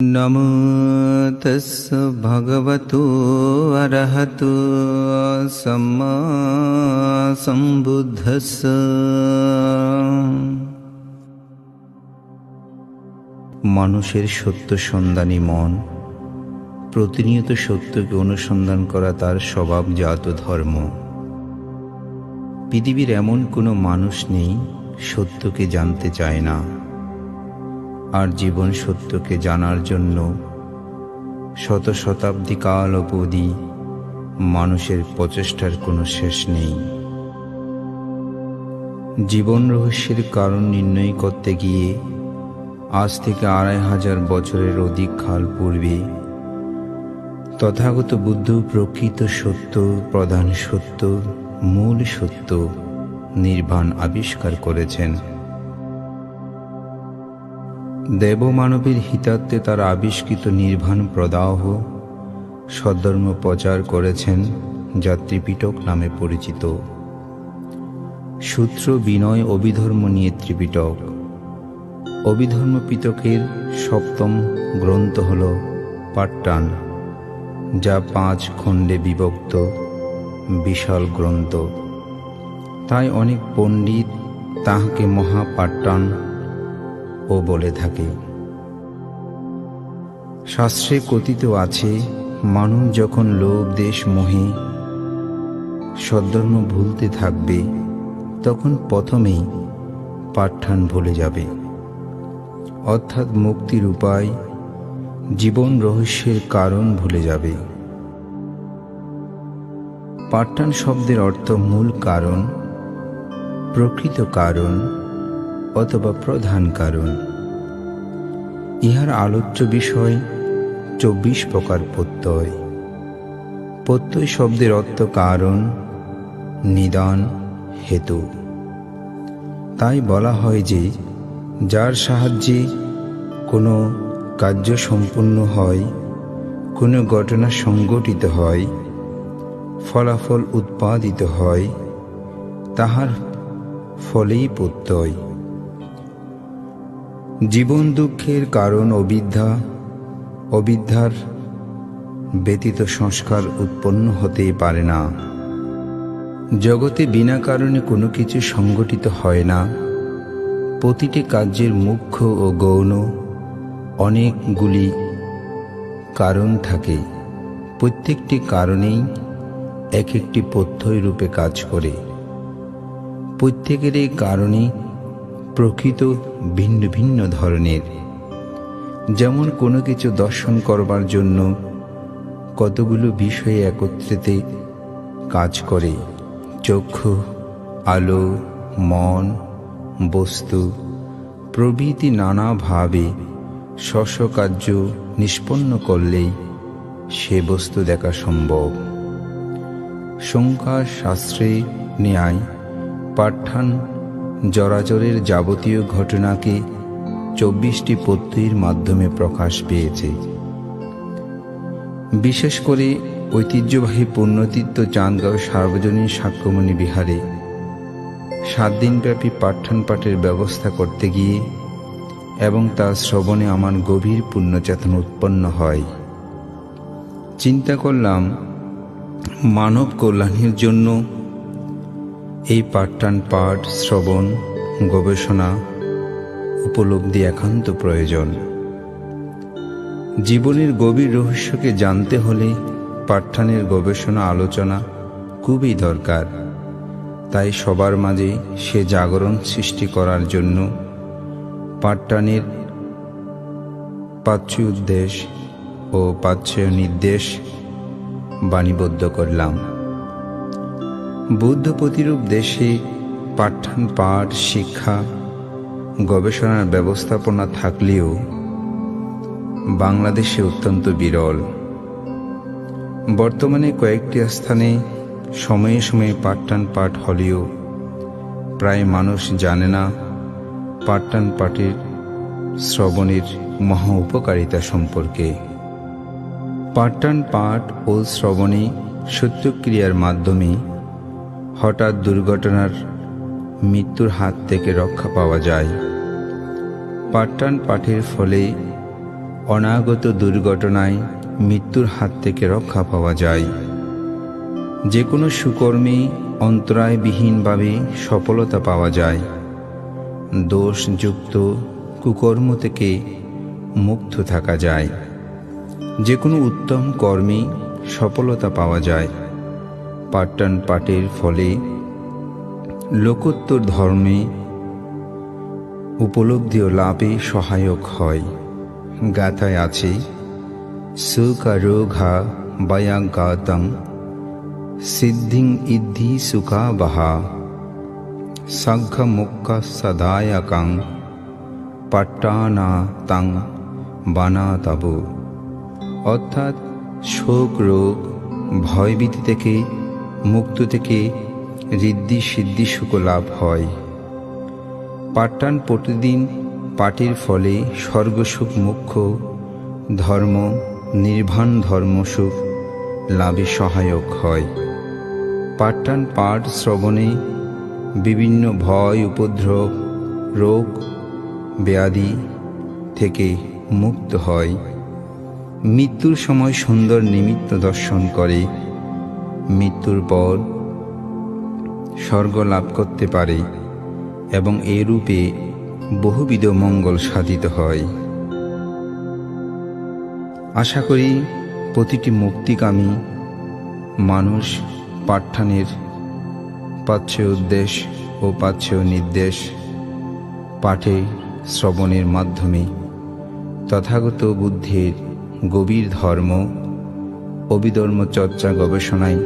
नमो तस्स भगवतो अरहतो सम्मा सम्बुद्धस्स। মানুষের সত্য সন্ধানী মন প্রতিনিয়ত সত্যকে অনুসন্ধান করা তার স্বভাবজাত ধর্ম। পৃথিবীর এমন কোনো মানুষ নেই সত্যকে জানতে চায় না, আর জীবন সত্যকে জানার জন্য শত শতাব্দী কাল অবধি মানুষের প্রচেষ্টার কোনো শেষ নেই। জীবন রহস্যের কারণ নির্ণয় করতে গিয়ে আজ থেকে ২৫০০ বছরের অধিক কাল পূর্বে তথাগত বুদ্ধ প্রকৃত সত্য, প্রধান সত্য, মূল সত্য নির্বাণ আবিষ্কার করেছেন। দেব মানবের হিতার্থে তার আবিষ্কৃত নির্বাণ প্রদাহ সদ্ধর্ম প্রচার করেছেন, যা ত্রিপিটক নামে পরিচিত। সূত্র, বিনয়, অভিধর্ম নিয়ে ত্রিপিটক। অভিধর্ম পিটকের সপ্তম গ্রন্থ হল পাট্টান, যা ৫ খণ্ডে বিভক্ত বিশাল গ্রন্থ। তাই অনেক পণ্ডিত তাহাকে মহাপাট্টান ও বলে থাকে। শাস্ত্রে কথিত আছে, মানুষ যখন লোভ, দেশ, মোহে সদ্ধর্ম ভুলতে থাকবে, তখন প্রথমেই পাট্টান ভুলে যাবে, অর্থাৎ মুক্তির উপায়, জীবন রহস্যের কারণ ভুলে যাবে। পাট্টান শব্দের অর্থ মূল কারণ, প্রকৃত কারণ অথবা প্রধান কারণ। ইহার আলোচ্য বিষয় ২৪ প্রকার প্রত্যয়। প্রত্যয় শব্দের অর্থ কারণ, নিদান, হেতু। তাই বলা হয় যে যার সাহায্যে কোনো কার্য সম্পূর্ণ হয়, কোনো ঘটনা সংঘটিত হয়, ফলাফল উৎপাদিত হয়, তাহার ফলেই প্রত্যয়। জীবন দুঃখের কারণ অবিদ্যা, অবিদ্যার ব্যতীত সংস্কার উৎপন্ন হতে পারে না। জগতে বিনা কারণে কোনো কিছু সংঘটিত হয় না। প্রতিটি কার্যের মুখ্য ও গৌণ অনেকগুলি কারণ থাকে। প্রত্যেকটি কারণেই এক একটি প্রত্যয় রূপে কাজ করে। প্রত্যেকের এই কারণে প্রকৃত ভিন্ন ভিন্ন ধরনের। যেমন কোনো কিছু দর্শন করবার জন্য কতগুলো বিষয় একত্রিত কাজ করে। চক্ষু, আলো, মন, বস্তু প্রভৃতি নানাভাবে স্ব কার্য নিষ্পন্ন করলেই সে বস্তু দেখা সম্ভব। সংখ্যা শাস্ত্রে ন্যায় পাট্টান জরাজরের যাবতীয় ঘটনাকে ২৪টি প্রত্যয়ের মাধ্যমে প্রকাশ পেয়েছে। বিশেষ করে ঐতিহ্যবাহী পুণ্যতীর্থ চাঁদগাঁও সার্বজনীন সাক্ষ্যমণি বিহারে ৭ দিনব্যাপী পাট্টান পাঠের ব্যবস্থা করতে গিয়ে এবং তার শ্রবণে আমার গভীর পুণ্যচেতনা উৎপন্ন হয়। চিন্তা করলাম, মানব কল্যাণের জন্য এই পাট্টান পাঠ, শ্রবণ, গবেষণা, উপলব্ধি একান্ত প্রয়োজন। জীবনের গভীর রহস্যকে জানতে হলে পাট্টানের গবেষণা, আলোচনা খুবই দরকার। তাই সবার মাঝে সে জাগরণ সৃষ্টি করার জন্য পাট্টানের পাঠ্য উদ্দেশ ও পাঠ্য নির্দেশ বাণীবদ্ধ করলাম। বুদ্ধ প্রতিরূপ দেশে পাট্টান পাঠ, শিক্ষা, গবেষণার ব্যবস্থাপনা থাকলেও বাংলাদেশে অত্যন্ত বিরল। বর্তমানে কয়েকটি স্থানে সময়ে সময়ে পাট্টান পাঠ হলেও প্রায় মানুষ জানে না পাট্টান পাঠের শ্রবণের মহা উপকারিতা সম্পর্কে। পাট্টান পাঠ ও শ্রবণে সত্যক্রিয়ার মাধ্যমে হঠাৎ দুর্ঘটনার মৃত্যুর হাত থেকে রক্ষা পাওয়া যায়। পাট্টান পাঠের ফলে অনাগত দুর্ঘটনায় মৃত্যুর হাত থেকে রক্ষা পাওয়া যায়। যে কোনো সুকর্মে অন্তরায়বিহীনভাবে সফলতা পাওয়া যায়। দোষযুক্ত কুকর্ম থেকে মুক্ত থাকা যায়। যে কোনো উত্তম কর্মে সফলতা পাওয়া যায়। পাঠদান পাঠের ফলে লোকোত্তর ধর্মে উপলব্ধি ও লাভে সহায়ক হয়। গাথায় আছে, সুকারোঘা বায়াগাতং সিদ্ধিং ইদ্ধি সুখাবহা সাঘ্য মুক্কা সদায়াকাং পাট্টানা তাং বানাতাবু। অর্থাৎ শোক, রোগ, ভয়ভীতি থেকে মুক্ত থেকে ঋদ্ধি সিদ্ধি সুখ লাভ হয়। পাঠদান প্রতিদিন পাঠের ফলে স্বর্গসুখ মুখ্য ধর্ম নির্বাণ ধর্মসুখ লাভে সহায়ক হয়। পাঠদান পাঠ শ্রবণে বিভিন্ন ভয়, উপদ্রব, রোগ ব্যাধি থেকে মুক্ত হয়। মৃত্যুর সময় সুন্দর নিমিত্ত দর্শন করে মৃত্যুর পর স্বর্গ লাভ করতে পারে এবং এরূপে বহুবিধ মঙ্গল সাধিত হয়। আশা করি প্রতিটি মুক্তিকামী মানুষ পাঠদানের পাচ্ছেয় উদ্দেশ্য ও পাচ্ছেয় নির্দেশ পাঠে শ্রবণের মাধ্যমে তথাগত বুদ্ধের গভীর ধর্ম অভিধর্ম চর্চা গবেষণায়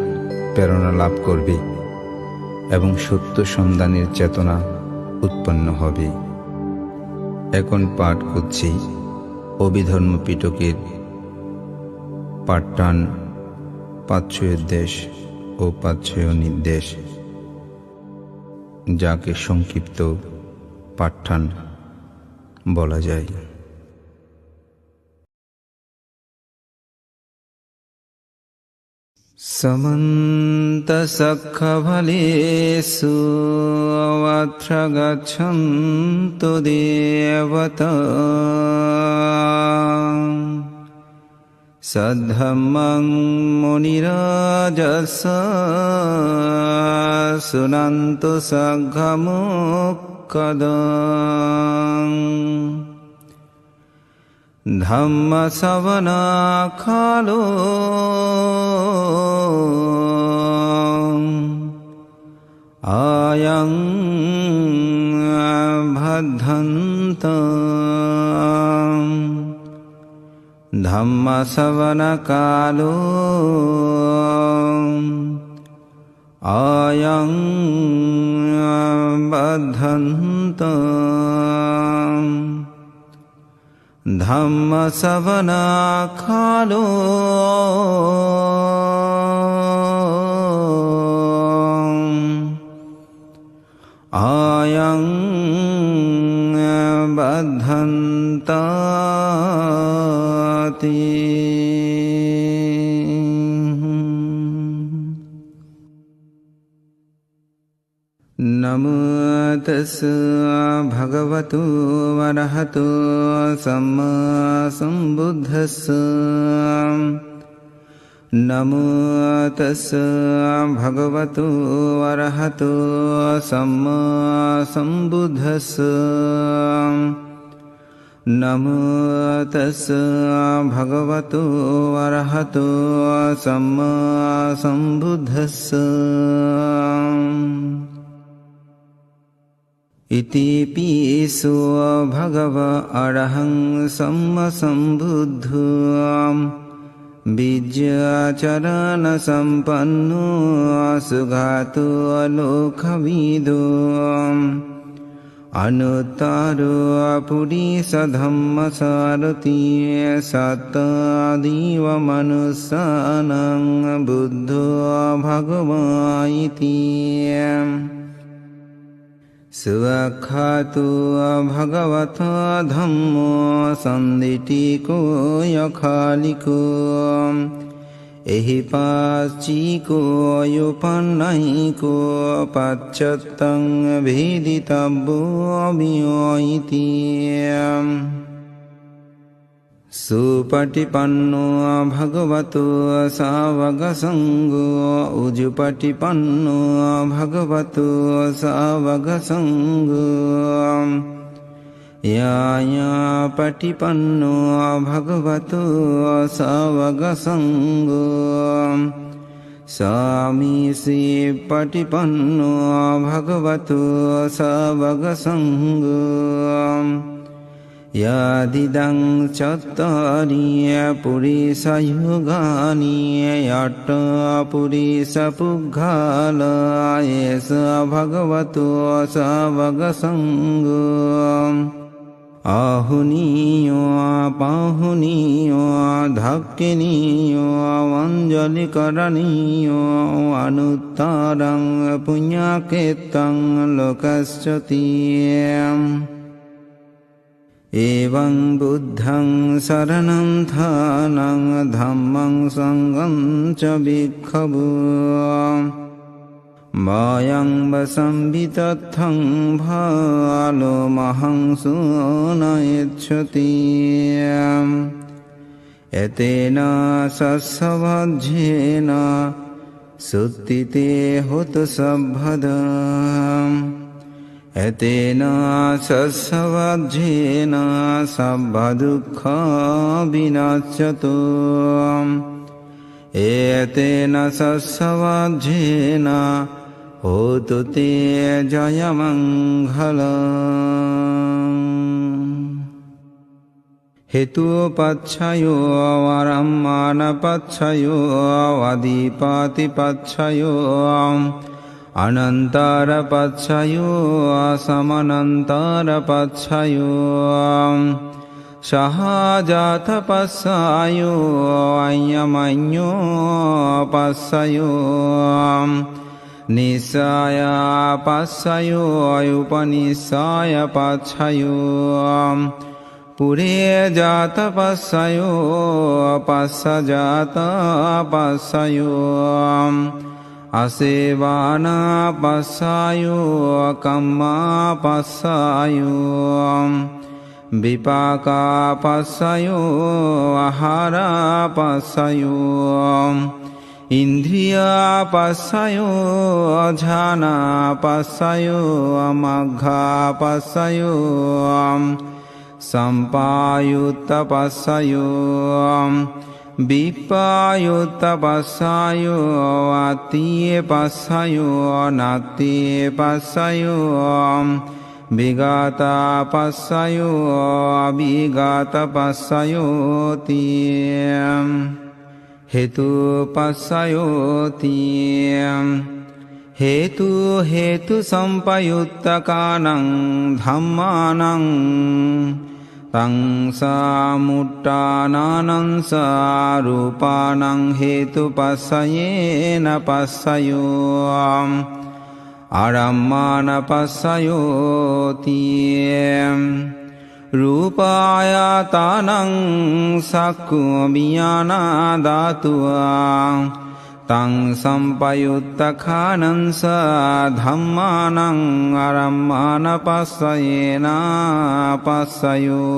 প্রেরণা লাভ করবে এবং সত্য সন্ধানের চেতনা উৎপন্ন হবে। এখন পাঠ করছি অভিধর্ম পিটকের পাঠদান পাচ্ছেয় উদ্দেশ ও পাচ্ছেয় নির্দেশ, যাকে সংক্ষিপ্ত পাঠদান বলা যায়। समन्त सखफलेषु अवत्र गच्छन्तु देवता सद्धम्मं मुनिराजस शृण्वन्तु सद्गमुक्तदं धम्मश्रवणकालो अयं भद्रन्तं धम्मश्रवणकालो अयं भद्रन्तं धम्मश्रवणकालो अयं बद्धन्ताति। नमो तस्स भगवतो वरहतो सम्मा सम्बुद्धस्स। नमो तस्स भगवतो वरहतो सम्मा सम्बुद्धस्स। नमो तस्स भगवतो वरहतो सम्मा सम्बुद्धस्स। इति पीसो भगव अरहं सम्मा सम्बुद्धो विद्याचरण संपन्नो सुघातो लोकविदो अनुत्तरो पुरुष धम्म सारथि सत्तादिव मनुष्याणां बुद्धो भगवान् इति सुखातो भगवतो धम्मो सन्दिटिको यखालिको एहि पाचिको योपन्नहिको पाच्यत्तं भेदितव्यो इति Supatipanno bhagavato sāvaka saṅgho Ujupatipanno bhagavato sāvaka saṅgho Yāyā patipanno bhagavato sāvaka saṅgho Sāmīsī patipanno bhagavato sāvaka saṅgho Yādidang cattārīya purisa yugāni yatta purisa puggāla esa bhagavato sāvaka saṅgho Ahuniyo pahuniyo dhakkiniyo vanjalikaraniyo anuttarang puñaketang lokasyatiyam Evaṁ buddhaṁ saranam thānaṁ dhammaṁ saṅgaṁ ca bhikkhavu Vāyaṁ vasam vitatthaṁ bhālo mahaṁ sunayecchati Etena sassavajjena suttite hotu sabbhadam Etena sassavajjena sabbhadukha vinaccato Etena sassavajjena hotu te jayamanghalam Hetupacchayo varammānapacchayo vadipātipacchayo Anantarapacchayo samanantarapacchayo Sahajatapassayo ayyamanyo passayo Nisaya passayo upanisaya passayo Purejata passayo passajata passayo Asevana passayo kamma passayo Vipaka passayo ahara passayo Indriya passayo jhana passayo magga passayo Sampayutta passayo Vipayutta passayo Atiye passayo Natiye passayo Vigata passayo Abhigata passayo tiyam Hetu passayo tiyam Hetu sampayuttakanang dhammanang Tang samuttananang sarupanang hetu passayena passayo Arammana passayo tiyam Rupaya tanang sakku miyana dhatuang Tang sampayuttakhanam sa dhammanang arammana passayena passayo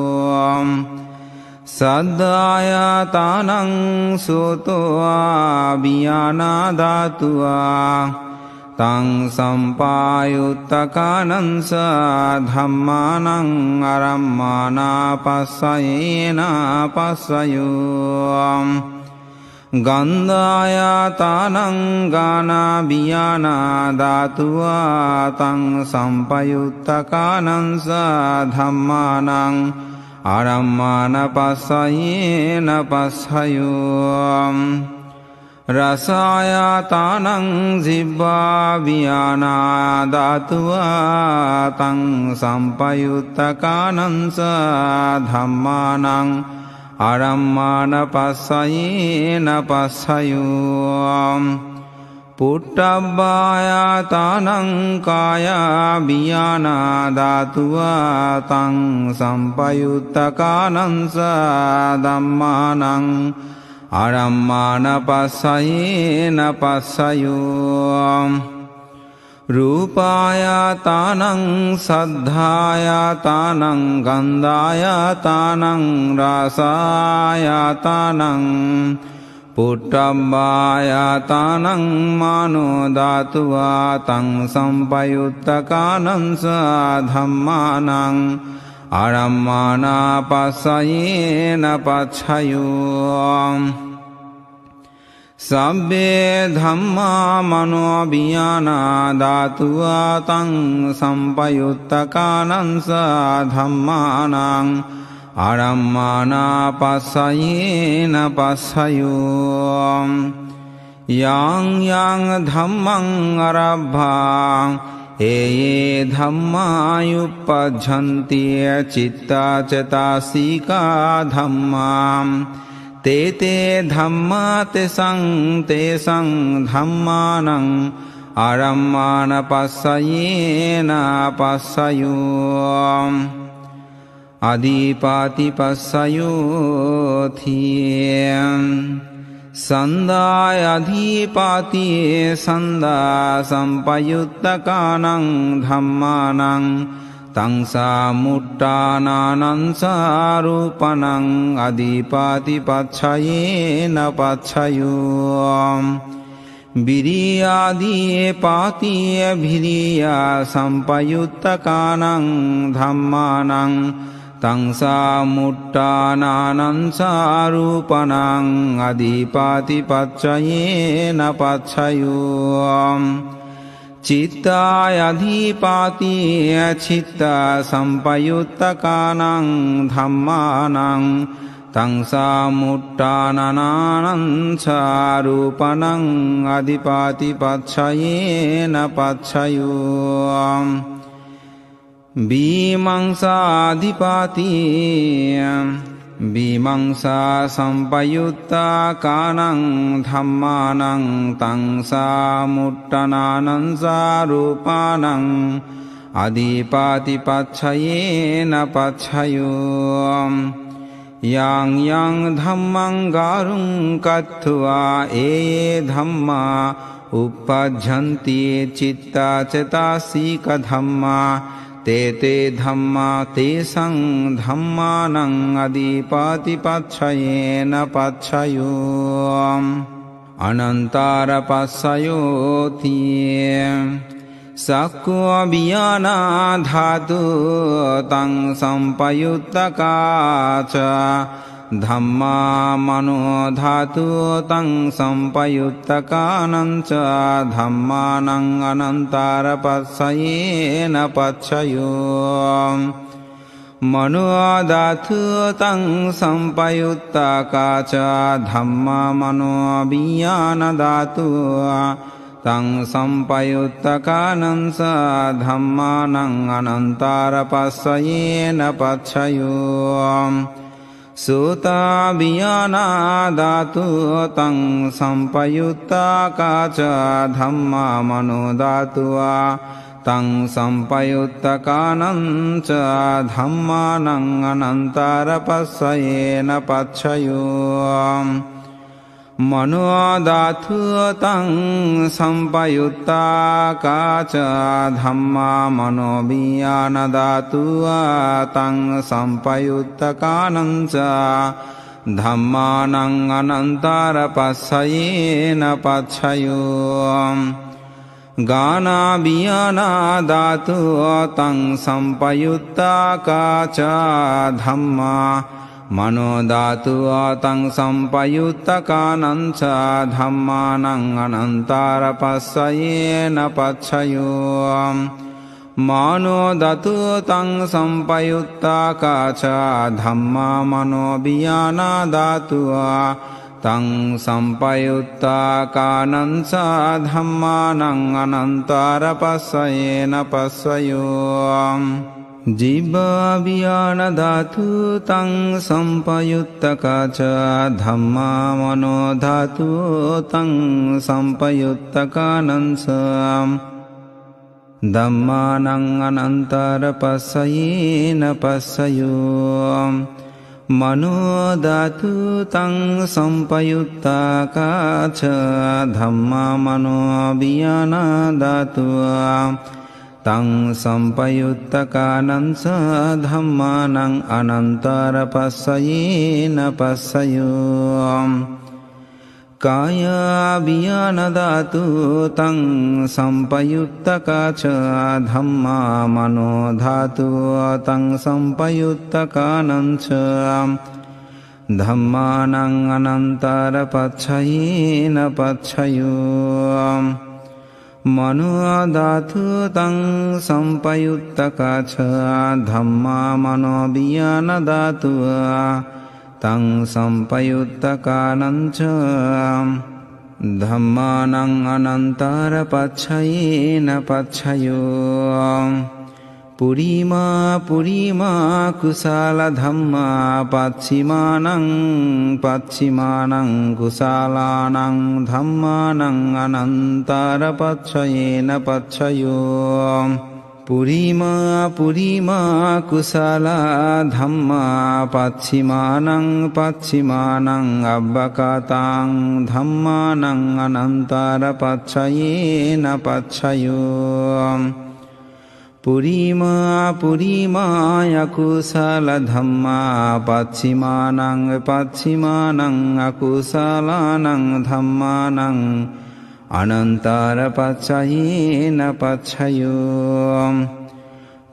Saddhaya tanang soto abhiyana dhatua Tang sampayuttakhanam sa dhammanang arammana passayena passayo Gandhaya tanang gana biyana dhatua tang sampayuttakanang sa dhammanang arammana passayena passayo Rasaya tanang jibba biyana dhatua tang sampayuttakanang sa dhammanang Arammana passayena passayo Puttabbaya tanang kaya biyana dhatua tang sampayuttakanang sa dhammanang Arammana passayena passayo රූපායතනං සද්ධායතනං ගන්ධායතනං රසායතනං පුට්ඨම්බායතනං මනෝ ධාතුවා තං සම්පයුත්තකානං ධම්මානං ආරම්මානා පස්සයේන පච්ඡයෝ සබ්බේ ධම්මා මනෝවිඥානා ධාතුවා තං සම්පයුත්තකානං ධම්මානං ආරම්මානා පස්සයේන පස්සයෝ යං යං ධම්මං අරබ්භා ඒ ධම්මා යුප්පජ්ජන්ති චිත්තාචෛතසිකා ධම්මා තේ ධම්මා තේසං ධම්මානං ආරම්මාන පස්සයේන පස්සයෝ අදීපාති පස්සයෝති සන්දාය අධීපාති සන්දා සම්පයුත්තකානං ධම්මානං තං සාමුට්ඨානානං සාරූපණං අදීපාති පච්ඡයේන පච්ඡයෝ බිරියාදී පාතිය භිරියා සම්පයුත්තකානං ධම්මානං තං සාමුට්ඨානානං සාරූපණං අදීපාති පච්ඡයේන පච්ඡයෝ චිත්තාය අධීපාති චිත්තා සම්පයුත්තකානං ධම්මානං තං සාමුට්ඨානානං සාරූපණං අදීපාති පච්ඡයේන පච්ඡයෝ බීමංසාධිපාති බීමංසා සම්පයුත්තකානං ධම්මානං තං සාමුට්ඨානානං සාරූපාණං අදීපාති පච්ඡයේන පච්ඡයෝ යං යං ධම්මං ගාරුං කତ୍වා ඒ ධම්මා uppajjanti චිත්තාචෛතසික ධම්මා තේ ධම්මා තේසං ධම්මානං අදීපාති පච්ඡයේන පච්ඡයෝ අනන්තර පස්සයෝති සක්ඛෝ විඥානා ධාතු තං සම්පයුත්තකාච ධම්මා මනෝ ධාතු තං සම්පයුත්තකානං ච ධම්මානං අනන්තර පස්සයේන පච්ඡයෝ මනෝ ධාතු තං සම්පයුත්තකාච ධම්මා මනෝ විඥාන ධාතු තං සම්පයුත්තකානං ධම්මානං අනන්තර පස්සයේන පච්ඡයෝ සෝතා විඥානා ධාතු තං සම්පයුත්තකාච ධම්මා මනෝ ධාතුවා තං සම්පයුත්තකානං ච ධම්මානං අනන්තර පස්සයේන පච්ඡයෝ මනෝ ධාතු තං සම්පයුත්තකාච ධම්මා මනෝ විඥාන ධාතුවා තං සම්පයුත්තකානං ච ධම්මානං අනන්තර පස්සයේන පච්ඡයෝ ගානා විඥානා ධාතු තං සම්පයුත්තකාච ධම්මා මනෝ ධාතුවා තං සම්පයුත්තකානං ච ධම්මානං අනන්තර පස්සයේන පච්ඡයෝ මානෝ ධාතු තං සම්පයුත්තකාච ධම්මා මනෝ විඥානා ධාතුවා තං සම්පයුත්තකානං ච ධම්මානං අනන්තර පස්සයේන පස්සයෝ ජීවා විඥාන ධාතු තං සම්පයුත්තකාච ධම්මා මනෝ ධාතු තං සම්පයුත්තකානං ච ධම්මානං අනන්තර පස්සයේන පස්සයෝ mano dhatu tang sampayuttaka dhamma mano viyana dhatu tang sampayuttakanansa dhammanang anantara passayena passayom kaya viyana dhatu tang sampayuttaka dhamma mano dhatu tang sampayuttakanansa dhammanang anantara passayena passayom mano dhatu tang sampayuttaka dhamma mano viyana dhatu tang sampayuttakananca dhammanang anantara passayena passayom purima purima kusala dhamma pachimanang pachimanang kusalanang dhammanang anantara passayena passayom purima purima kusala dhamma pachimanang pachimanang abbakatang dhammanang anantara passayena passayom purima purima akusala dhamma pachimanang pachimanang akusalanang dhammanang anantara passayena passayom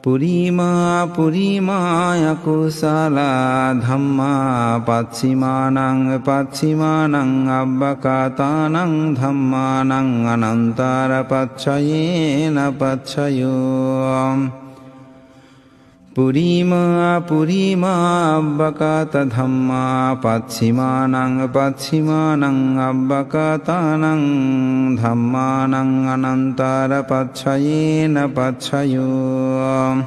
purima purima akusala dhamma pachimanang pachimanang abbakatanang dhammanang anantara passayena passayom purima purima abbakata dhamma pachimanang pachimanang abbakatanang dhammanang anantara passayena passayom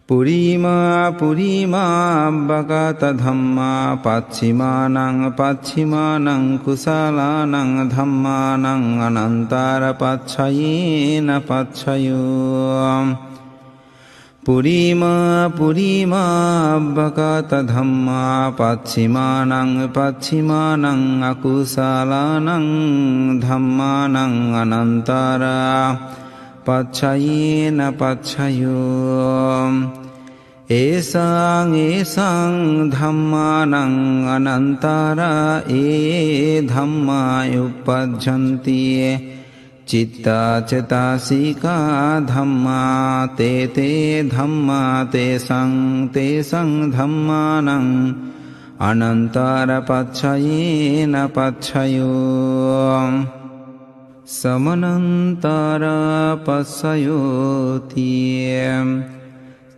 purima purima abbakata dhamma pachimanang pachimanang kusalanang dhammanang anantara passayena passayom purima purima abbakata dhamma pachimanang pachimanang akusalanang dhammanang anantara passayena passayom esang esang dhammanang anantara dhamma uppajjanti citta cetasika dhamma te dhamma te sang dhammanang anantara passayena passayom samanantara passayoti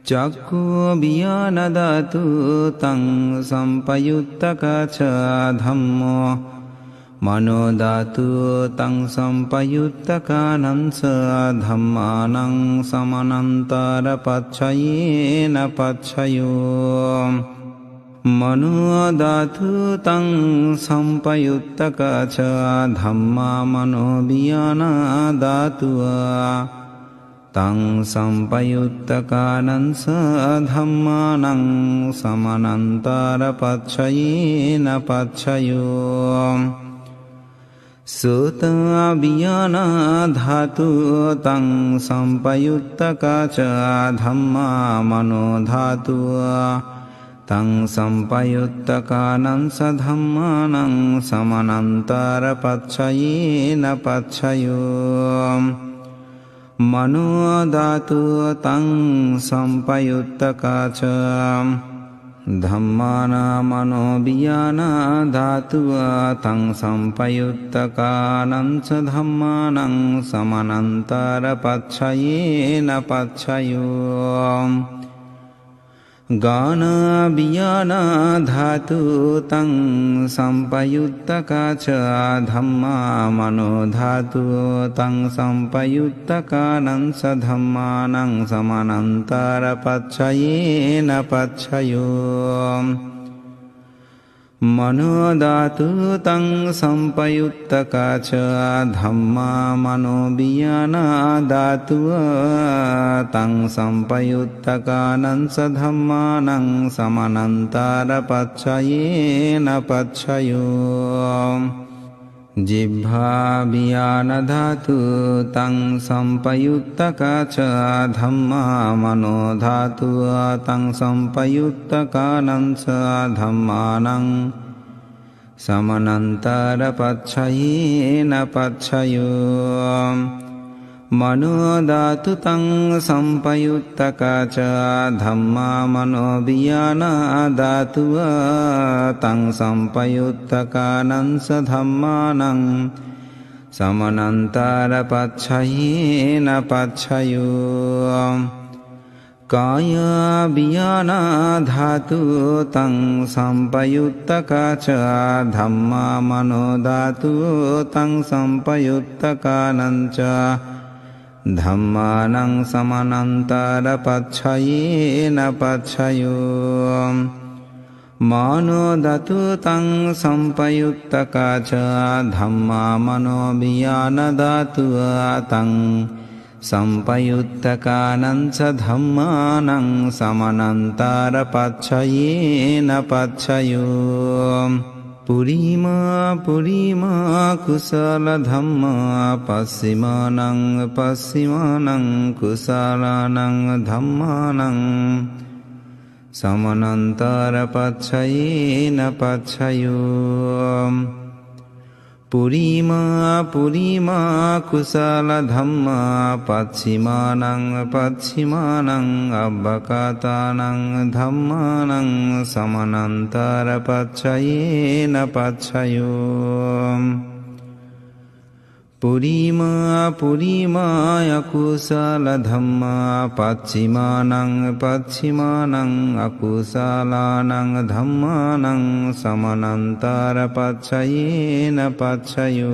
cakku viyana dhatu tang sampayuttaka dhammo mano dhatu tang sampayuttakanansa dhammanang samanantara passayena passayom mano dhatu tang sampayuttaka dhamma mano viyana dhatu tang sampayuttakanansa dhammanang samanantara passayena passayom sutta viyana dhatu tang sampayuttaka dhamma mano dhatu tang sampayuttakanansa dhammanang samanantara passayena passayom mano dhatu tang sampayuttaka dhammana mano viyana dhatu tang sampayuttakanansa dhammanang samanantara passayena passayom gana viyana dhatu tang sampayuttaka dhamma mano dhatu tang sampayuttakanansa dhammanang samanantara passayena passayom mano dhatu tang sampayuttaka ca dhamma mano biyana dhatu tang sampayuttaka nansa dhamma nang samanantara pacchayena pacchayo Jibha biyana dhatu tang sampayuttaka ca dhamma mano dhatu tang sampayuttaka nansa dhamma nang samanantara pacchayena pacchayo mano dhatu tang sampayuttaka ca dhamma mano biyana dhatu tang sampayuttaka nansa dhamma nang samanantara pacchayena pacchayo Kaya biyana dhatu tang sampayuttaka ca dhamma mano dhatu tang sampayuttaka nanca dhamma nang samanantara pacchayena pacchayo mano dhatu tang sampayuttaka ca dhamma mano biyana dhatu tang sampayuttaka nansa dhamma nang samanantara pacchayena pacchayo Purima purima kusala dhamma passimanang passimanang kusalanang dhammanang samanantara pacchayena pacchayo Purima purima kusala dhamma passimanang passimanang abbakatanang dhammanang samanantara pacchayena pacchayo Purima purima akusala dhamma passimanang passimanang akusalanang dhammanang samanantara pacchayena pacchayo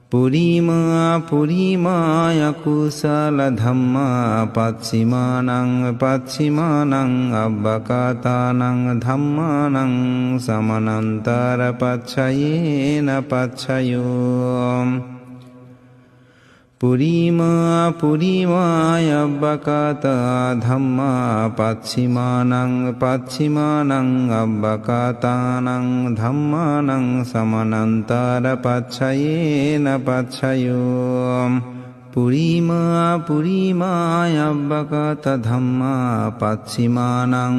Purima purima akusala dhamma passimanang passimanang abbakatanang dhammanang samanantara pacchayena pacchayo Purima purima abbakata dhamma passimanang passimanang abbakatanang dhammanang samanantara pacchayena pacchayo Purima purima abbakata dhamma passimanang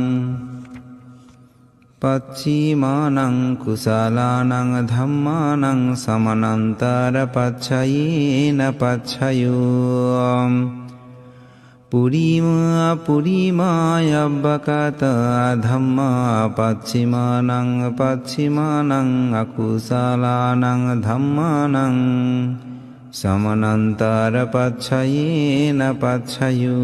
passimanang kusalanang dhammanang samanantara pacchayena pacchayo Purima purima abbakata dhamma passimanang passimanang akusalanang dhammanang samanantara pacchayena pacchayo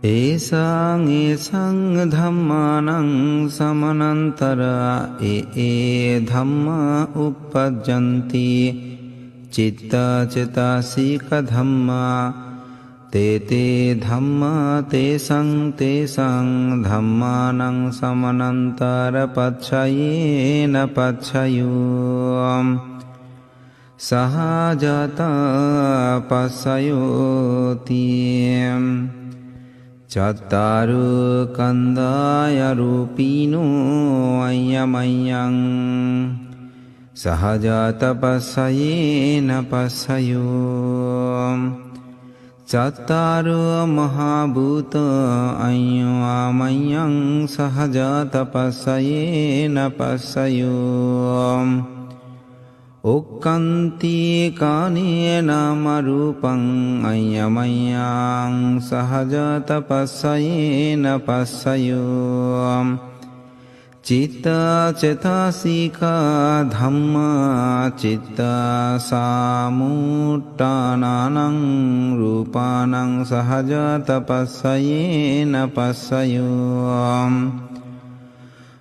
Esang esang dhammanang samanantara dhamma uppajjanti citta cetasika dhamma te te dhamma tesang tesang dhammanang samanantara pacchayena pacchayo sahajata passayoti Cattaru kandaya rupino ayyamayang sahajata passayena passayo Cattaru mahabhuta ayyamayang sahajata passayena passayo Ukkanti kanena marupang ayyamayang sahajata passayena passayo Citta cetasika dhamma citta samuttananang rupanang sahajata passayena passayo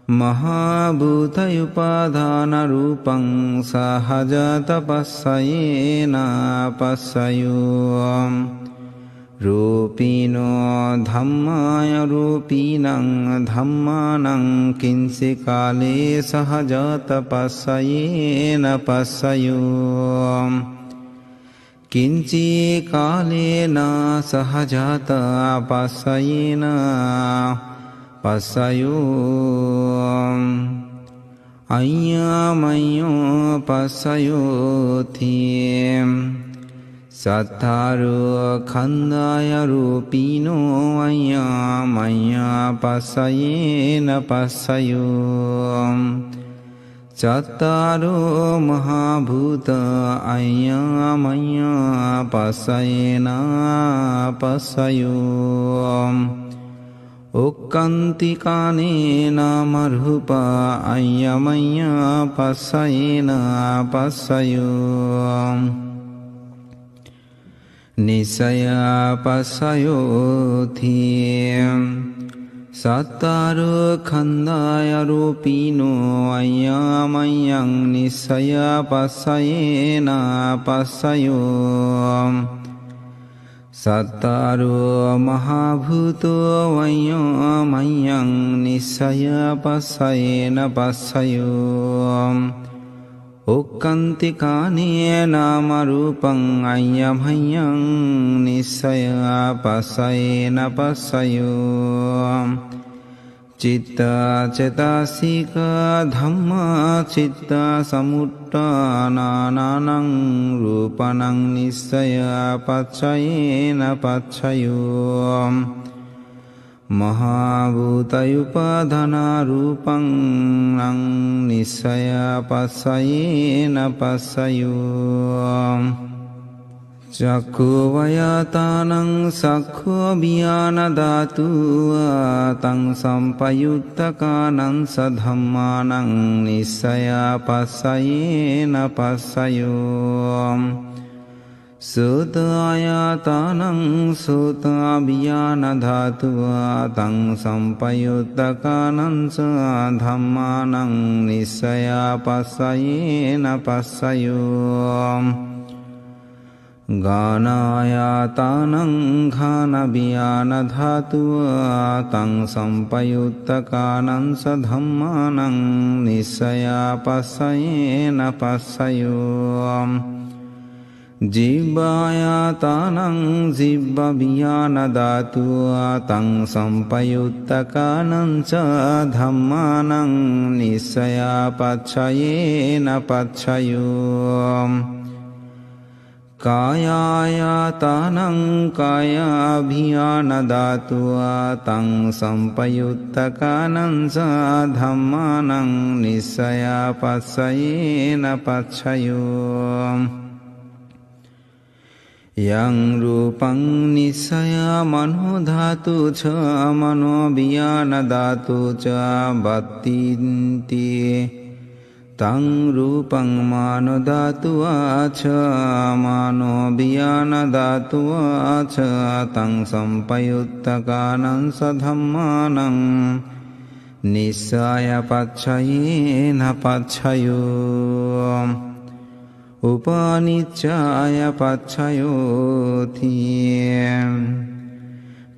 Mahabhutayupadhana rupang sahajata passayena passayo Rupino dhammaya rupinang dhammanang kinsi kale sahajata passayena passayom Kinci kalena sahajata passayena passayom Ayyamayo passayotim Sattharu khandaya rupino ayyamaya passayena passayom Sattharu mahabhuta ayyamaya passayena passayom Ukkantikane marhupa ayyamaya passayena passayom Nisaya passayothim Sattharu khandaya rupino ayyamayang nisaya passayena passayom Sattharu mahabhuto ayyammayang nisaya passayena passayom Ukkantikane namarupang ayyamhayyang nisaya passayena passayom Citta cetasika dhamma citta samuttananang rupanang nisaya passayena passayom Mahabhutayupadhana rupang nang nisaya passayena passayom Cakku vayatanang sakho biyana dhatu tang sampayuttakanang sadhammanang nisaya passayena passayom Sutayatanang sutabhiyana dhatua tang sampayuttakanang sadhammanang nisaya passayena passayom Ganayatanang ghanabhiyana dhatua tang sampayuttakanang sadhammanang nisaya passayena passayom Jibbayatanang jibbabhiyana dhatua tang sampayuttakanang sadhammanang nisaya passayena passayom Kayayatanang kayabhiyana dhatua tang sampayuttakanang sadhammanang nisaya passayena passayom Yang rupang nisaya mano dhatu ca mano bhiyana dhatu ca bhattinti Tang rupang mano dhatu ca mano bhiyana dhatu ca tang sampayuttakanang sadhammanang nisaya passayena passayom Upanicaya passayothim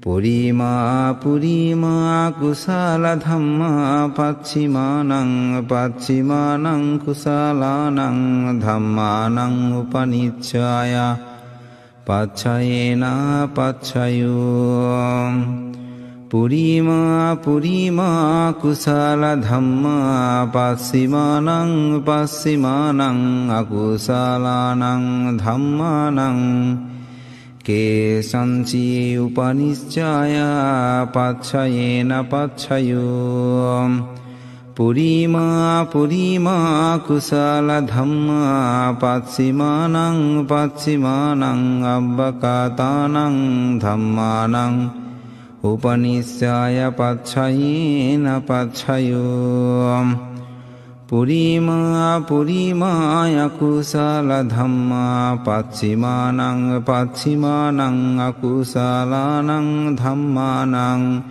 Purima purima kusala dhamma pachimanang pachimanang kusalanang dhammanang upanicaya passayena passayom Purima purima kusala dhamma passimanang passimanang akusalanang dhammanang kesanci upanicaya passayena passayom Purima purima kusala dhamma passimanang passimanang abbakatanang dhammanang Upanisaya passayena passayom Purima purima akusala dhamma pachimanang pachimanang akusalanang dhammanang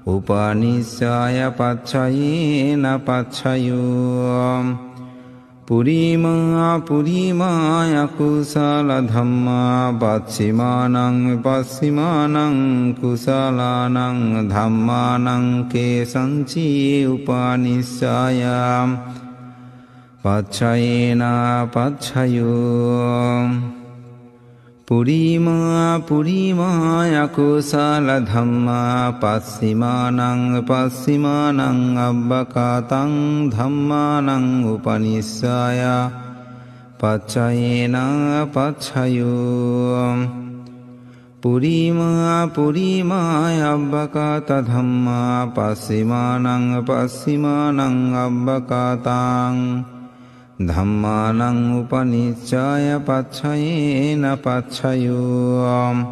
Upanisaya passayena passayom පුරිමා පුරිමාය කුසල ධම්මා පච්චිමානං විපස්සිමානං කුසලානං ධම්මානං කේසංචි උපානිස්සාය පච්චයේනා පච්චයෝ පුරිමා පුරිමාය කුසල ධම්මා පස්සිමානං විපස්සිමානං අබ්බකාතං ධම්මානං උපනිස්සාය පච්චයේනා පච්චයෝ පුරිමා පුරිමාය අබ්බකාත ධම්මා පස්සිමානං විපස්සිමානං අබ්බකාතං ධම්මානං උපනිච්ඡාය පච්චයේන පච්චයෝ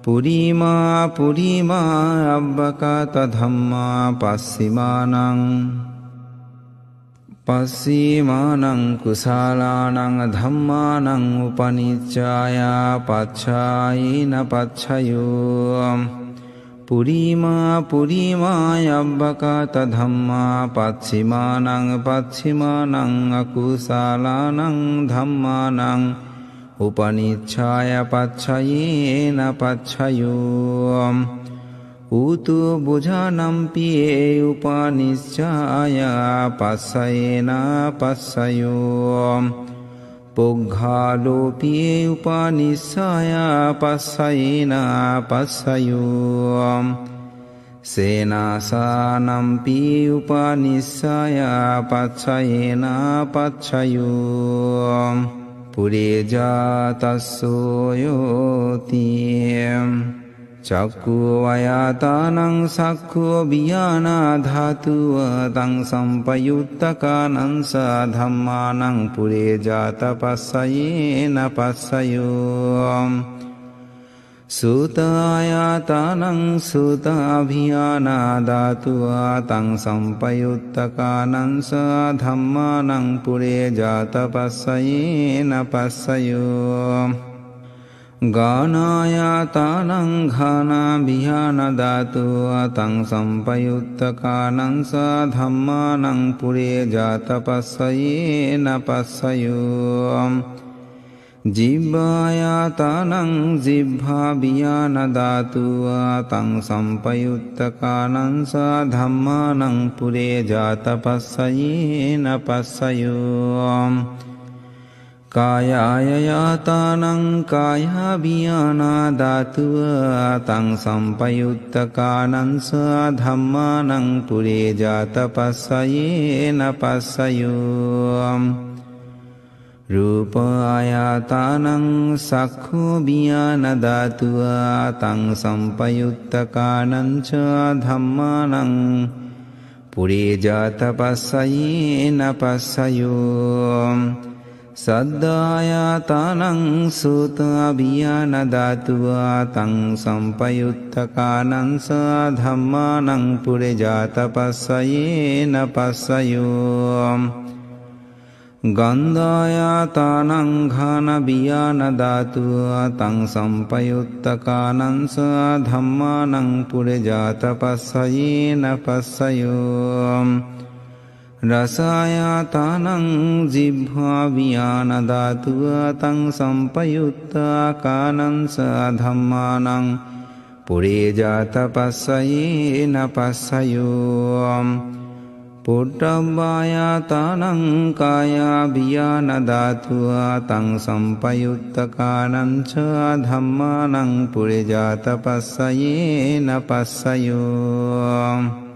පුරිමා පුරිමා අබ්බකාත ධම්මා පස්සිමානං කුසලානං ධම්මානං උපනිච්ඡාය පච්චයේන පච්චයෝ පුරිමා පුරිමාය අබ්බකාත ධම්මා පච්චිමානං පච්චිමානං අකුසලානං ධම්මානං උපනිච්ඡාය පච්චයේන පච්චයෝ ඌතු බුජානම්පියේ උපනිච්ඡාය පස්සයේන පස්සයෝ පුග්ඝාලෝපියේ උපනිස්සාය පස්සයේන පස්සයෝ සේනාසානම්පියේ උපනිස්සාය පස්සයේන පස්සයෝ පුරේජාතස්සෝ යෝති චක්ඛු වයාතානං සක්ඛෝ වියානා ධාතුව තං සම්පයුත්තකානං ධම්මානං පුරේජාත පස්සයේන පස්සයෝ සූතායාතානං සූතාභියානා ධාතුව තං සම්පයුත්තකානං ධම්මානං පුරේජාත පස්සයේන පස්සයෝ ගානායාතානං ඝානාභියාන ධාතුව තං සම්පයුත්තකානං ධම්මානං පුරේජාත පස්සයේන පස්සයෝ ජිබ්බායාතානං ජිබ්භාභියාන ධාතුව තං සම්පයුත්තකානං ධම්මානං පුරේජාත පස්සයේන පස්සයෝ කායායයාතානං කායාභියානා ධාතුව තං සම්පයුත්තකානං ධම්මානං පුරේජාත පස්සයේන පස්සයෝ රූපායාතානං සක්ඛුභියාන ධාතුව තං සම්පයුත්තකානං ධම්මානං පුරේජාත පස්සයේන පස්සයෝ සද්ධායාතානං සෝතාභියාන ධාතුව තං සම්පයුත්තකානං ධම්මානං පුරේජාත පස්සයේන පස්සයෝ ගන්ධායාතානං ඝානාභියාන ධාතුව තං සම්පයුත්තකානං ධම්මානං පුරේජාත පස්සයේන පස්සයෝ රසායාතානං ජිහ්වාභියාන ධාතුව තං සම්පයුත්තකානං ධම්මානං පුරේජාත පස්සයේන පස්සයෝ පොට්ටබ්බායාතානං කායාභියාන ධාතුව තං සම්පයුත්තකානං ධම්මානං පුරේජාත පස්සයේන පස්සයෝ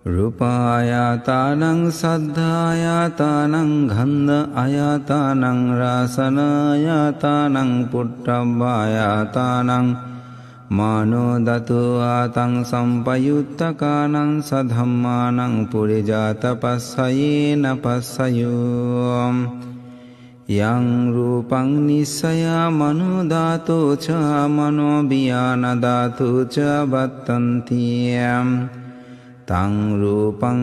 රූපායාතානං සද්ධායාතානං ගන්ධ ආයාතානං රසනායාතානං පුට්ඨබ්බායාතානං මානෝ දතුවා තං සම්පයුත්තකානං සධම්මානං පුරේජාත පස්සයේන පස්සයෝ යං රූපං නිස්සයා මනෝ ධාතෝ ච මනෝ බියාන ධාතෝ ච වත්තන්ති තං රූපං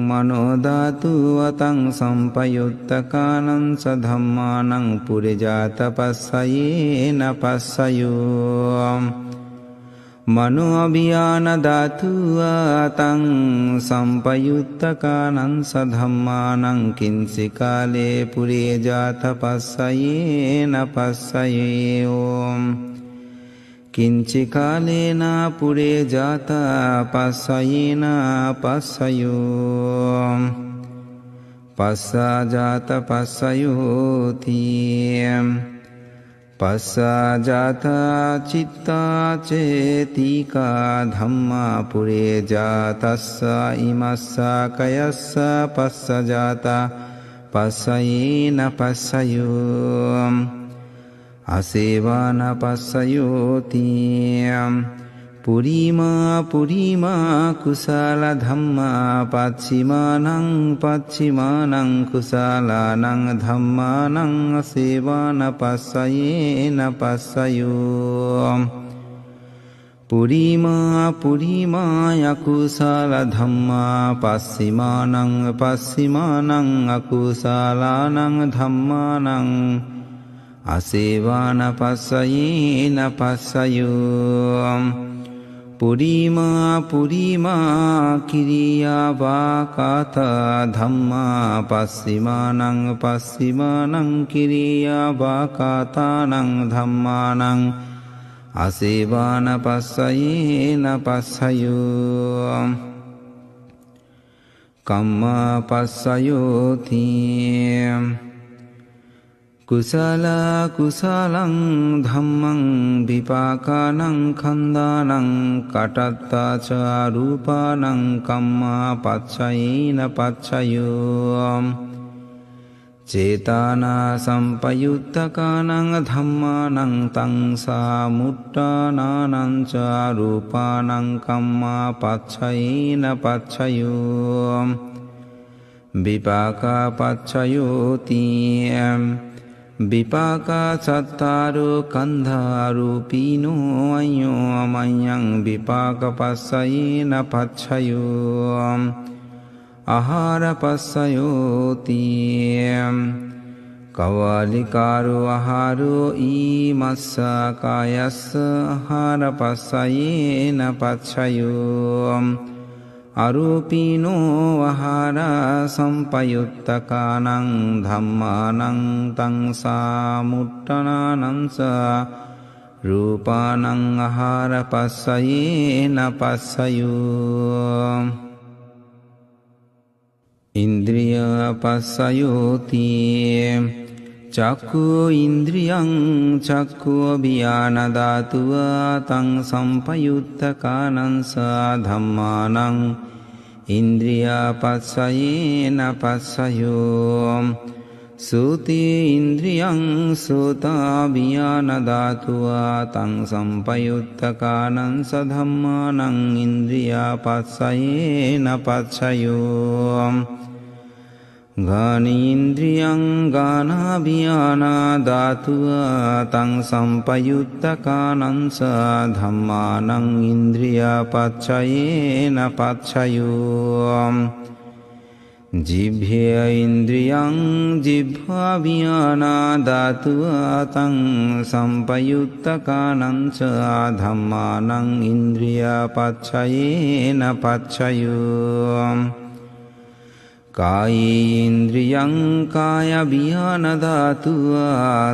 මනෝ ධාතුව තං සම්පයුත්තකානං සධම්මානං පුරේජාත පස්සයේන පස්සයෝ मनोऽभियान धातुआ तं संपयुत्तकानं सधम्मानं किंसिकाले पुरे जात पस्सयेन पस्सये ओम किंचिकालेन पुरे जात पस्सयेन पस्सयो पस्सा जात पस्सयोति पस्सा जाता चित्ता चेतिका धम्मा पुरे जातस्सा इमस्सा कयस्सा पस्सा जाता पस्सयेन पस्सयो असेवान पस्सयोति पुरीमा पुरीमा कुशल धम्मा पश्चिमानं पश्चिमानं कुशलानं धम्मानं सेवान पस्सयेन पस्सयो पुरीमा पुरीमा अकुशल धम्मा पश्चिमानं पश्चिमानं अकुशलानं धम्मानं असेवान पस्सयेन पस्सयो पुरीमा पुरीमा किरिया वाकाता धम्मा पश्चिमानं पश्चिमानं किरिया वाकातानं धम्मानं असेवान पस्सयेन पस्सयो कम्मा पस्सयोति कुशल कुशलं धम्मं विपाकानं खन्दानं कटत्ता च रूपानं कम्मा पच्चयेन पच्चयो चेतना संपयुत्तकानं धम्मानं तं सामुट्टानानं च रूपानं कम्मा पच्चयेन पच्चयो विपाका पच्चयोति विपाका चत्तारो कन्धारूपिणो अय्यो अमय्यं विपाक पस्सयेन पच्चयो आहार पस्सयोति कवालिकारो आहारो ईमस्स कायस्स आहार पस्सयेन पच्चयो अरूपिणो आहार संपयुत्तकानं धम्मानं तं सामुट्टनानं स रूपानं आहार पस्सयेन पस्सयो इंद्रिय पस्सयोति चक्षु इंद्रियं चक्षु अभियान धातुआ तं संपयुत्तकानं स धम्मानं इंद्रिय पस्सयेन पस्सयो श्रुति इंद्रियं श्रोताभियान धातुआ तं संपयुत्तकानं स धम्मानं इंद्रिय पस्सयेन पस्सयो घानेन्द्रियं गानाभियान धातुआ तं संपयुत्तकानं स धम्मानं इंद्रिय पच्चयेन पच्चयो जिह्वे इंद्रियं जिह्वाभियान धातुआ तं संपयुत्तकानं च धम्मानं इंद्रिय पच्चयेन पच्चयो कायेन्द्रियं कायाभियान धातुआ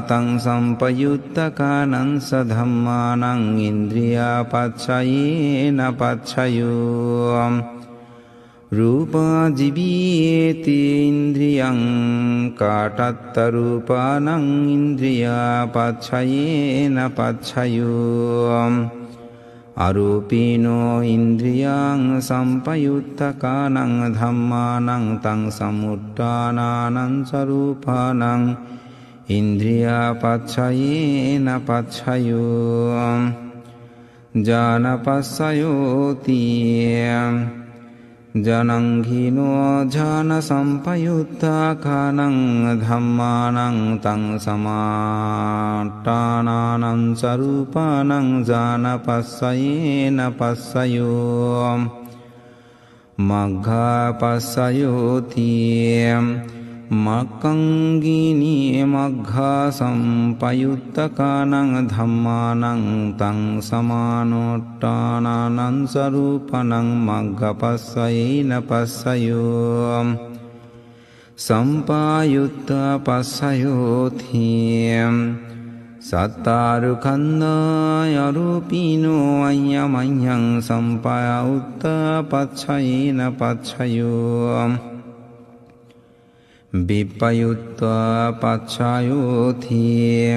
तं संपयुत्तकानं स धम्मानं इंद्रिय पच्चयेन पच्चयो रूपाजिवीयेति इंद्रियं काटत्तरूपानं इंद्रिय पच्चयेन पच्चयो अरूपिणो इंद्रियं संपयुत्तकानं धम्मानं तं समुट्टानानं स्वरूपानं इंद्रिय पच्चयेन पच्चयो जानपस्सयोति जनङ्घिनो जानसंपयुत्तकानं धम्मानं तं समाट्टानानं स्वरूपानं जानपस्सयेन पस्सयो मघ्घा पस्सयोति මක්ඛංගීනි මග්ඝා සම්පයුත්තකානං ධම්මානං තං සමානෝට්ඨානං සරූපනං මග්ගපස්සයේන පස්සයෝ සම්පායුත්තා පස්සයෝති සත්තාරු කන්දාය රූපීනෝ අඤ්ඤමඤ්ඤං සම්පායුත්තා පස්සයේන පස්සයෝ විප්පයුත්වා පච්ඡායෝති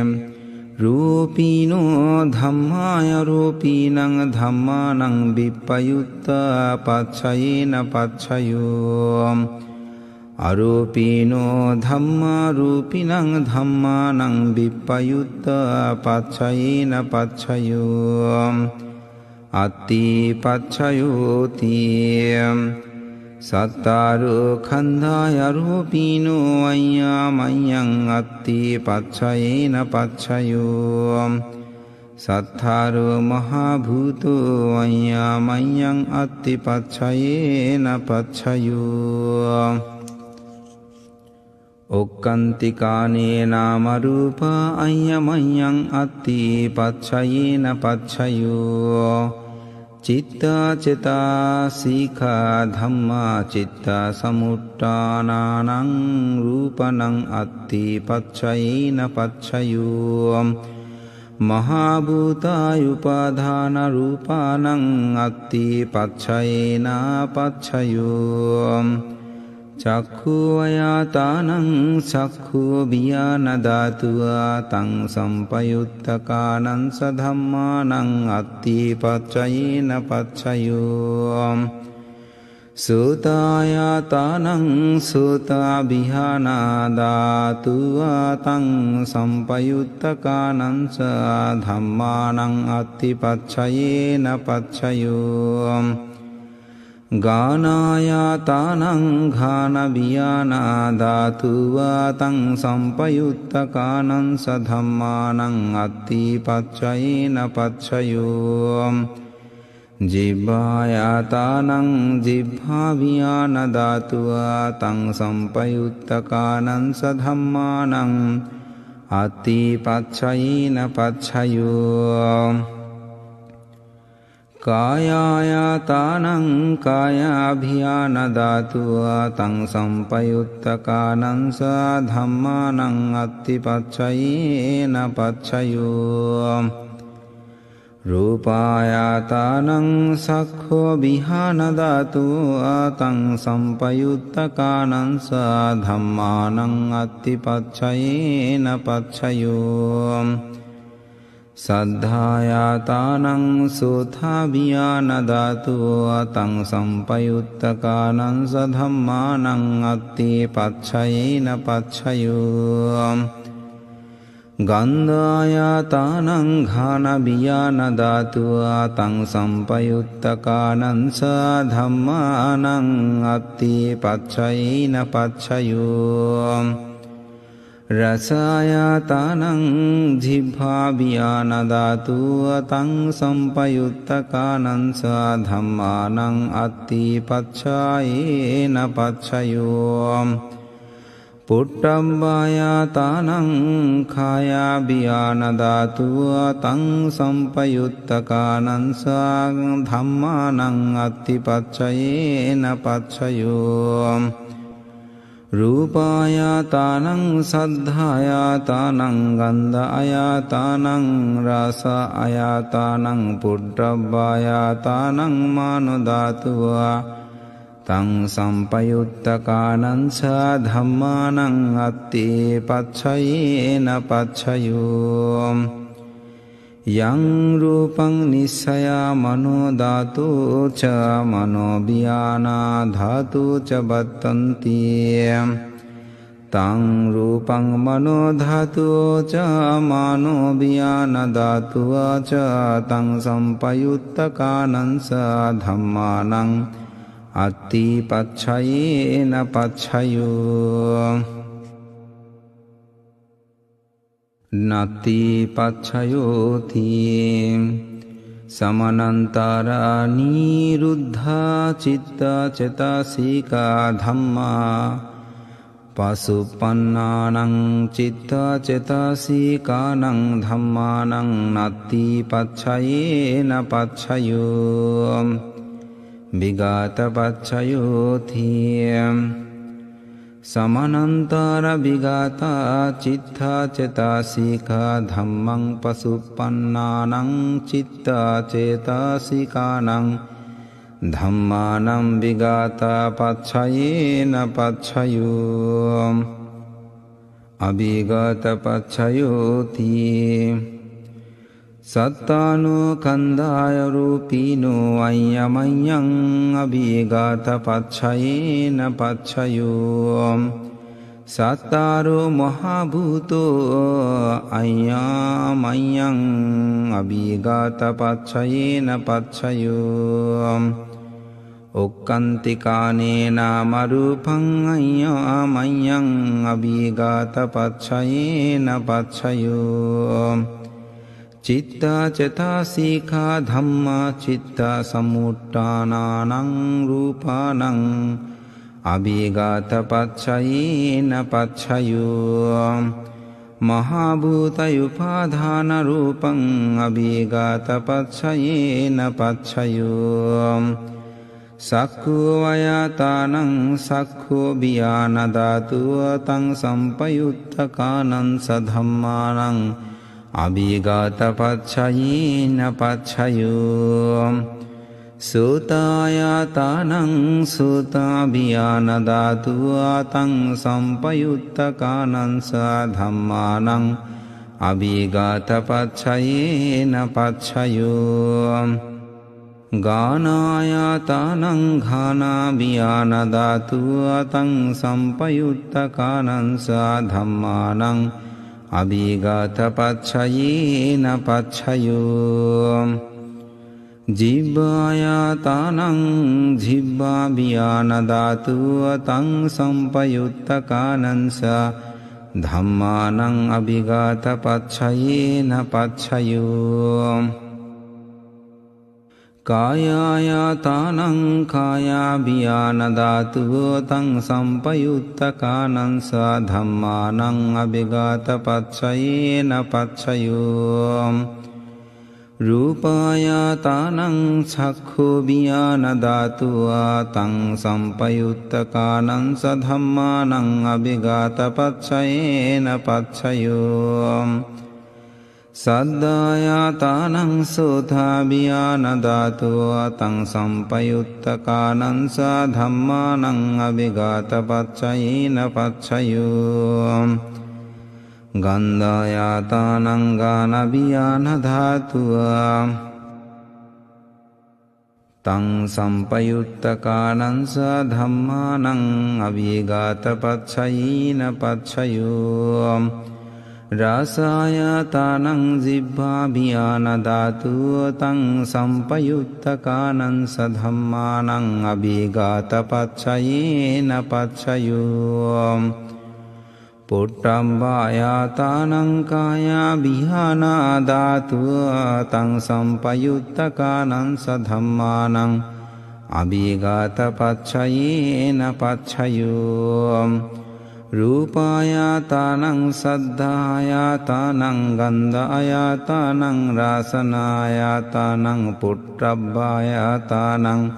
රූපීනෝ ධම්මාය රූපීනං ධම්මානං විප්පයුත්තා පච්ඡයේන පච්ඡයෝ අරූපීනෝ ධම්මා රූපිනං ධම්මානං විප්පයුත්තා පච්ඡයේන පච්ඡයෝ අත්ති පච්ඡයෝති සත්තාරු කන්දාය රූපීනෝ අඤ්ඤමඤ්ඤං අත්ති පච්ඡයේන පච්ඡයෝ සත්තාරු මහා භූතෝ අඤ්ඤමඤ්ඤං අත්ති පච්ඡයේන පච්ඡයෝ ඔක්칸තිකානේ නාම රූප අඤ්ඤමඤ්ඤං අත්ති පච්ඡයේන පච්ඡයෝ චිත්තා චිතා සීඛා ධම්මා චිත්තා සමුට්ඨානානං රූපනං අත්ති පච්ඡයේන පච්ඡයෝ මහා භූතායුපාදාන රූපානං අත්ති පච්ඡයේන පච්ඡයෝ චක්ඛු ආයතානං චක්ඛු විඥාන ධාතුවා තං සම්පයුත්තකානං සධම්මානං අත්ති පච්ඡයේන පච්ඡයෝ සෝතායතානං සෝතා විඥාන ධාතුවා තං සම්පයුත්තකානං සධම්මානං අත්ති පච්ඡයේන පච්ඡයෝ ගානායතානං ඝාන විඥාන ධාතුවා තං සම්පයුත්තකානං සධම්මානං අත්ති පච්ඡයේන පච්ඡයෝ ජිබ්බායතානං ජිබ්බා විඥාන ධාතුවා තං සම්පයුත්තකානං සධම්මානං අත්ති පච්ඡයේන පච්ඡයෝ කායායතානං කායාභිඥාන ධාතුවා තං සම්පයුත්තකානං සධම්මානං අත්ති පච්ඡයේන පච්ඡයෝ රූපායතානං සක්ඛෝ විඥාන ධාතුවා තං සම්පයුත්තකානං සධම්මානං අත්ති පච්ඡයේන පච්ඡයෝ සද්ධායතානං සෝතා විඥාන ධාතුවා තං සම්පයුත්තකානං සධම්මානං අත්ති පච්ඡයේන පච්ඡයෝ ගන්ධායතානං ඝාන විඥාන ධාතුවා තං සම්පයුත්තකානං සධම්මානං අත්ති පච්ඡයේන පච්ඡයෝ රසායතානං ජිහ්වා විඥාන ධාතුවා තං සම්පයුත්තකානං සධම්මානං අත්ති පච්ඡයේන පච්ඡයෝ පුට්ඨම්බායතානං කාය විඥාන ධාතුවා තං සම්පයුත්තකානං සධම්මානං අත්ති පච්ඡයේන පච්ඡයෝ රූපායතානං සද්ධායතානං ගන්ධායතානං රසායතානං පුට්ඨම්බායතානං මානෝ ධාතුවා තං සම්පයුත්තකානං සධම්මානං අත්ති පච්ඡයේන පච්ඡයෝ යං රූපං නිස්සයා මනෝ ධාතෝ ච මනෝ විඥානා ධාතෝ ච බත්තන්ති තං රූපං මනෝ ධාතෝ ච මනෝ විඥාන ධාතෝ ච තං සම්පයුත්තකානං සධම්මානං අත්ති පච්ඡයේන පච්ඡයෝ නත්ති පච්ඡයෝති සමනන්තරා නිරුද්ධා චිත්තා චේතසිකා ධම්මා පසුප්පන්නානං චිත්තා චේතසිකානං ධම්මානං නත්ති පච්චයේන පච්චයෝ විගත පච්චයෝති සමනන්තර විගතා චිත්තා චේතසිකා ධම්මං පසුප්පන්නානං චිත්තා චේතසිකානං ධම්මානං විගතා පච්චයේන පච්චයෝ අවිගත පච්චයෝති සත්තානෝ කන්දාය රූපීනෝ අය්‍යමඤ්ඤං අවිගත පච්චයේන පච්චයෝ සත්තාරෝ මහා භූතෝ අය්‍යමඤ්ඤං අවිගත පච්චයේන පච්චයෝ ඔක්කන්තිකානේ නාම රූපං අය්‍යමඤ්ඤං අවිගත පච්චයේන පච්චයෝ චිත්තා චේතසිකා ධම්මා චිත්තා සමුට්ඨානානං රූපානං අවිගත පච්චයේන පච්චයෝ මහා භූතයුපාදාන රූපං අවිගත පච්චයේන පච්චයෝ සක්ඛෝ වයතානං සක්ඛෝ බියාන ධාතුව තං සම්පයුත්තකානං සධම්මානං අවිගත පච්චයේන පච්චයෝ සෝතායතානං සෝතා බියාන ධාතුව තං සම්පයුත්තකානං සධම්මානං අවිගත පච්චයේන පච්චයෝ ගානායතනං ඝානා බියාන ධාතුව තං සම්පයුත්තකානං සධම්මානං අවිගත පච්චයේන පච්චයෝ ජීවායතනං ජිබ්බා බියාන ධාතුව තං සම්පයුත්තකානං ධම්මානං අවිගත පච්චයේන පච්චයෝ කායායතනං කායා බියාන ධාතුව තං සම්පයුත්තකානං ධම්මානං අවිගත පච්චයේන පච්චයෝ රූපායතනං චක්ඛු බියාන ධාතුව තං සම්පයුත්තකානං ධම්මානං අවිගත පච්චයේන පච්චයෝ සද්ධායතනං සෝතා බියාන ධාතුව තං සම්පයුත්තකානං ධම්මානං අවිගත පච්චයේන පච්චයෝ ගන්ධායතනං ගාන බියාන ධාතුව තං සම්පයුත්තකානං ධම්මානං අවිගත පච්චයේන පච්චයෝ රසායතනං ජිහ්වා බියාන ධාතුව තං සම්පයුත්තකානං ධම්මානං අවිගත පච්චයේන පච්චයෝ පොට්ටම්බායතනං කායා බියාන ධාතුව තං සම්පයුත්තකානං ධම්මානං අවිගත පච්චයේන පච්චයෝ රූපායතනං සද්ධායතනං ගන්ධායතනං රසනායතනං පුට්ඨබ්බායතනං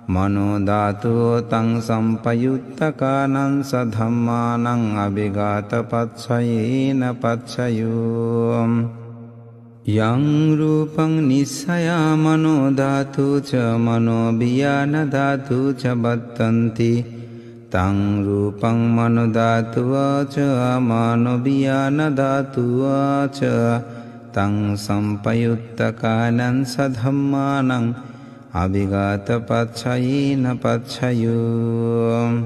මනෝ ධාතුව තං සම්පයුත්තකානං ධම්මානං අවිගත පච්චයේන පච්චයෝ යං රූපං නිස්සයා මනෝ ධාතු ච මනෝ බියාන ධාතු ච බත්තන්ති තං රූපං මනෝ ධාතුව ච මනෝ බියාන ධාතුව ච තං සම්පයුත්තකානං ධම්මානං අවිගත පච්චයේන පච්චයෝ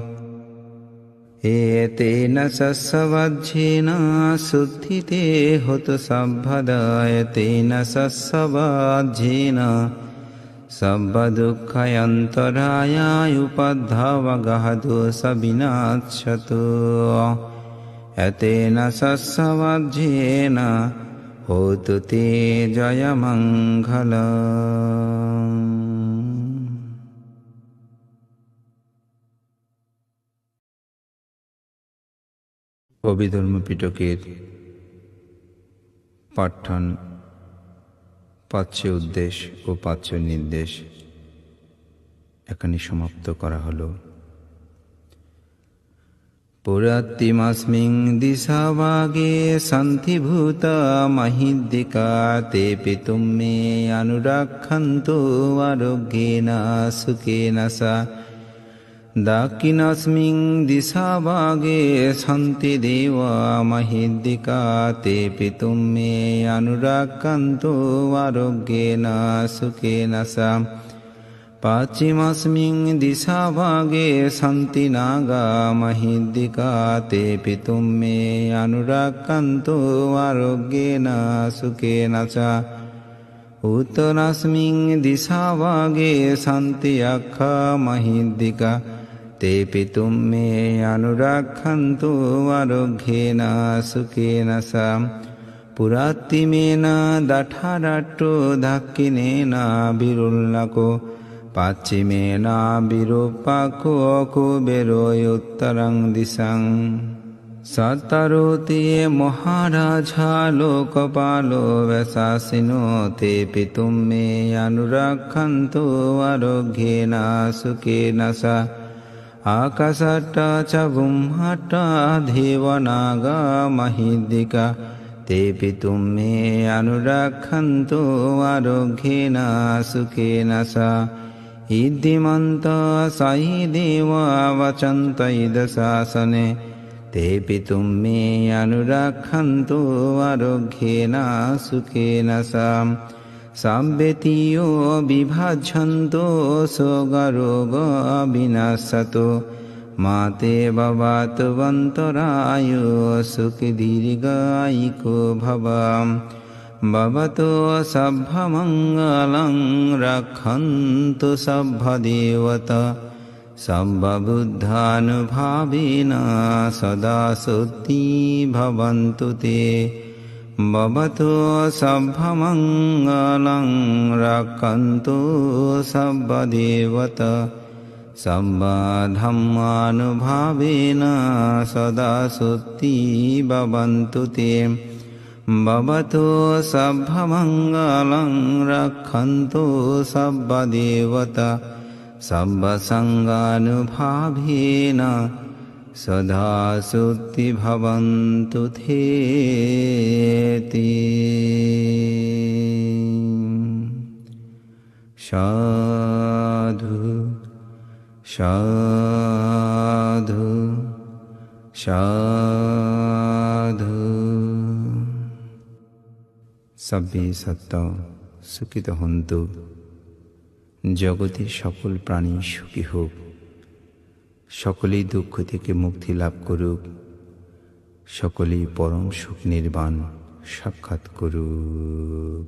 ඒතේන සස්සවජ්ජේන සුද්ධිතේ හොතු සම්භදායතේන සස්සවජ්ජේන සබ්බ දුක්ඛයන්තරාය උපද්ධාව ගහදෝස විනාච්ඡතු ඒතේන සස්සවජ්ජේන හෝතු තේ ජය මංගලං অভিধর্ম পিটকের পাঠ্যান পাচ্য উদ্দেশ ও পাচ্য নির্দেশ এখানে সমাপ্ত করা হলো। পুরাত্তিমস্মিং দিশাভাগে সন্ধিভূতা মহিদ্দিকা তে পিতুম মে অনুরক্ষন্তু আরোগ্যেন সুখেন সা। দাক্ষিণাস্মিং দিশাভাগে সন্তি দেবা মহিদ্দিকা তে পিতুম মে অনুরক্ষন্তু আরোগ্যেন সুখেন সা। পশ্চিমস্মিং দিশাভাগে সন্তি নাগা মহিদ্দিকা তে পিতুম মে অনুরক্ষন্তু আরোগ্যেন সুখেন সা। উত্তরস্মিং দিশাভাগে সন্তি যক্ষা মহিদ্দিকা তে পিতুম মে অনুরক্ষন্তু আরোগ্যেন সুখেন সা। পুরাত্তিমেন দঠারট্টো দাক্ষিণেন বিরুল্লকো পশ্চিমেন বিরূপাক্ষো কুবেরো উত্তরং দিশাং। সতরোতে মহারাজা লোকপালো বৈশাসিনো তে পিতুম মে অনুরক্ষন্তু আরোগ্যেন সুখেন সা। আকাশট্ট চ ব্রহ্মট্ট দেবনাগা মহিদ্দিকা তে পিতুম মে অনুরক্ষন্তু আরোগ্যেন সুখেন সা। ইদ্ধিমন্ত সাই দেবা বচন্ত ইদ শাসনে তে পিতুম মে অনুরক্ষন্তু আরোগ্যেন সুখেন সা। সাম্বেতীয় বিভাজ্যন্তো শোকরোগ বিনাশতো মাতে ভবাত বন্তরায়ু সুখী দীর্ঘায়িকো ভবাম। ভবতো সভ্যমঙ্গলং রক্ষন্তু সভ্যদেবতা সর্ববুদ্ধানুভাবেন সদা শুদ্ধি ভবন্তু তে। ভবতো সভ্যমঙ্গলং রক্ষন্তু সর্বদেবতা সর্বধর্মানুভাবেন সদা শুদ্ধি ভবন্তু তে। ভবতো সর্বমঙ্গলং রক্ষন্তু সর্বদেবতা সর্বসঙ্গানুভাবেন সদা শুদ্ধি ভবন্তু তে। সাধু সাধু সাধু। সব্বে সত্য সুখিত হন্তু। জগতের সকল প্রাণী সুখী হোক, সকলেই দুঃখ থেকে মুক্তি লাভ করুক, সকলেই পরম সুখ নির্বাণ সাক্ষাৎ করুক।